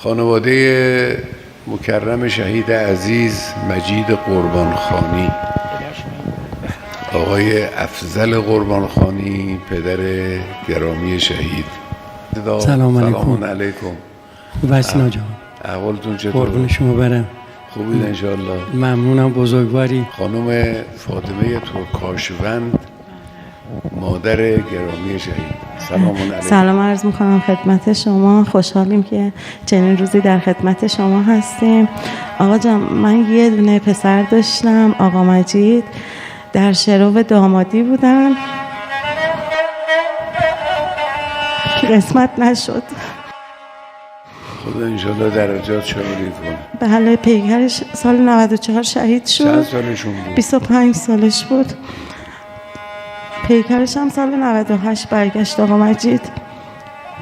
خانواده مکرم شهید عزیز مجید قربانخانی، آقای افضل قربانخانی پدر گرامی شهید. سلام علیکم. خوب هستین جان؟ احوالتون چطور؟ قربون شما برم. خوبید انشاءالله؟ ممنونم بزرگواری. خانم فاطمه ترکاشوند مادر گرامی شهید، سلام علیکم. سلام عرض میکنم خدمت شما. خوشحالیم که چنین روزی در خدمت شما هستیم. آقا جان، من یه دونه پسر داشتم، آقا مجید، در شرو دامادی بودن که قسمت نشد. خدا انشاءالله درجات شامل کنه. بله، پیکرش سال 94 شهید شد. چند سالشون بود؟ 25 سالش بود. پیکرش هم سال 98 برگشت آقا مجید.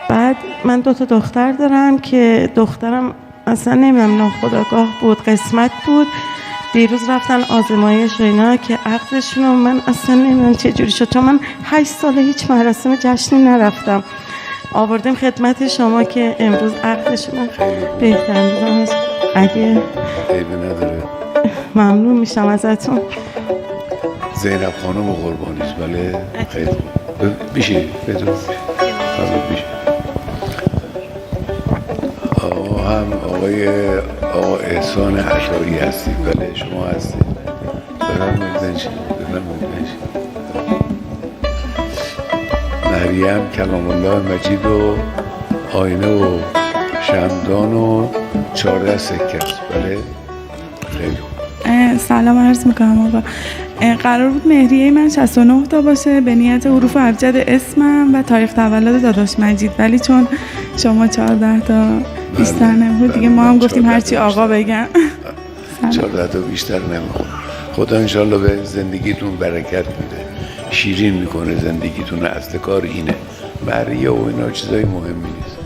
بعد من 2 دختر دارم که دخترم اصلا نمیدونم ناخودآگاه بود، قسمت بود. دیروز رفتن آزمایش و اینا که عقدشون رو من اصلا نمیدونم چه جوری شد، چون من 8 ساله هیچ مراسم جشنی نرفتم. آوردیم خدمت شما که امروز عقدشون بهتر بودم. اگه عیبی نداره. ممنون میشم ازتون. زینب خانم قربانیست. بله خیلی خوب. بیشی بدون بیشی. هم آقا احسان عطایی هستید. بله شما هستید. بفرمایید بنشید. مریم کلام الله مجید و آینه و شمدان و 14 سکه است. بله خیلی خوب. سلام عرض میکنم آقا. قرار بود مهریه من 69 تا باشه به نیت حروف ابجد اسمم و تاریخ تولد داداش مجید، ولی چون شما 14 تا بیشتر نمیخود دیگه ما هم گفتیم هرچی آقا بگن. 14 تا بیشتر نمیخود. خدا انشالله به زندگیتون برکت میده، شیرین میکنه زندگیتون. اصل کار اینه. مهریه و اینا چیزای مهمی نیست.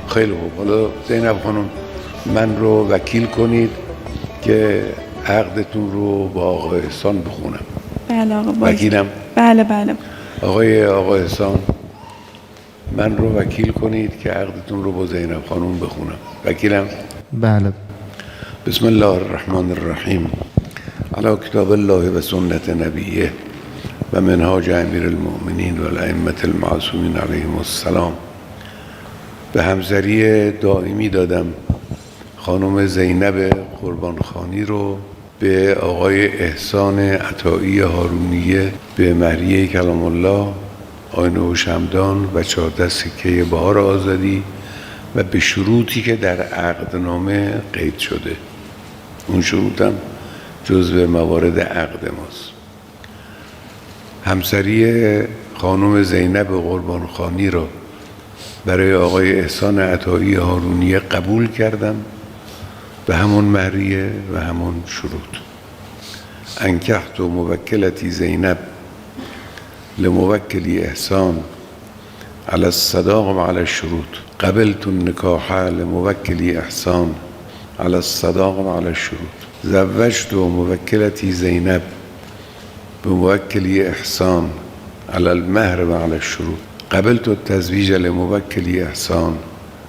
خیلی خوب. حالا زینب خانم من رو وکیل کنید که عقدتون رو با آقا احسان بخونم. بله آقا. وکیلم؟ بله. آقا احسان من رو وکیل کنید که عقدتون رو با زینب خانم بخونم. وکیلم؟ بله. بسم الله الرحمن الرحیم. علی کتاب الله و سنت نبیه و منهاج امیر المؤمنین و الائمه المعصومین علیهم السلام. به همسری دائمی دادم خانم زینب قربانخانی رو به آقای احسان عطایی هارونیه به مهریه کلام الله، آینه و شمدان و 14 سکه بهار آزادی و به شروطی که در عقدنامه قید شده. اون شروطم جزو موارد عقد ماست. همسری خانم زینب قربانخانی را برای آقای احسان عطایی هارونیه قبول کردم به همون مهریه و همون شروط. انکحت و موکلتی زینب لموکلی احسان علی الصداق و علی الشروط. قبلت النکاح لموکلی احسان علی الصداق و علی الشروط. زوجت موکلتی زینب بموکلی احسان علی المهر و علی الشروط. قبلت التزویج لموکلی احسان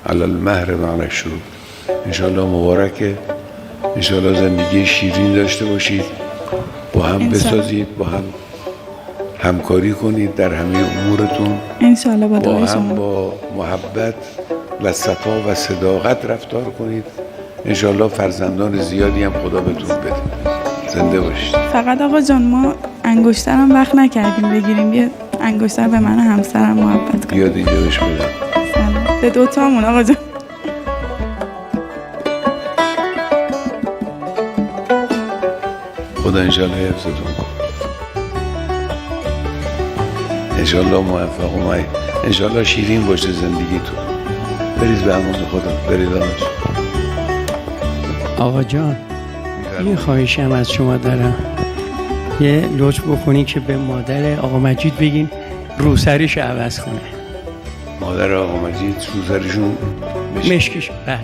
علی المهر و علی الشروط. انشاءالله مبارکه. انشاءالله زندگی شیرین داشته باشید، با هم بسازید، با هم همکاری کنید در همه امورتون. انشاءالله با هم شما. با محبت و صفا و صداقت رفتار کنید. انشاءالله فرزندان زیادی هم خدا بهتون بده. زنده باشید. فقط آقا جان ما انگشترم وقت نکردیم بگیریم، یه انگشتر به من همسرم محبت کنیم. بیاد اینجا بهش بدم. سلام. به 2 تامون آقا جان. خدا انشاءالله حفظتون کنه. انشاءالله موفق و معین. انشاءالله شیرین باشه زندگیتون. برید به امان خدا. برید آنجا. آقا جان یه خواهشم از شما دارم، یه لطف بکنی که به مادر آقا مجید بگین روسریش عوض کنه. مادر آقا مجید روسریشون مشکیش؟ بله.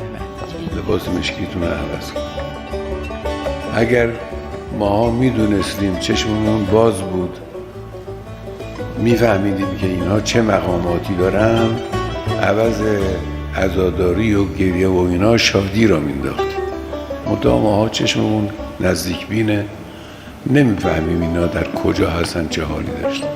لباس مشکیتون رو عوض کنه. اگر ماها میدونستیم چشممون باز بود میفهمیدیم که اینها چه مقاماتی دارن، عوض عزاداری و گریه و اینا شادی را مینداخت. منتها ماها چشممون نزدیک بینه، نمیفهمیم اینا در کجا هستن، چه حالی داشتن.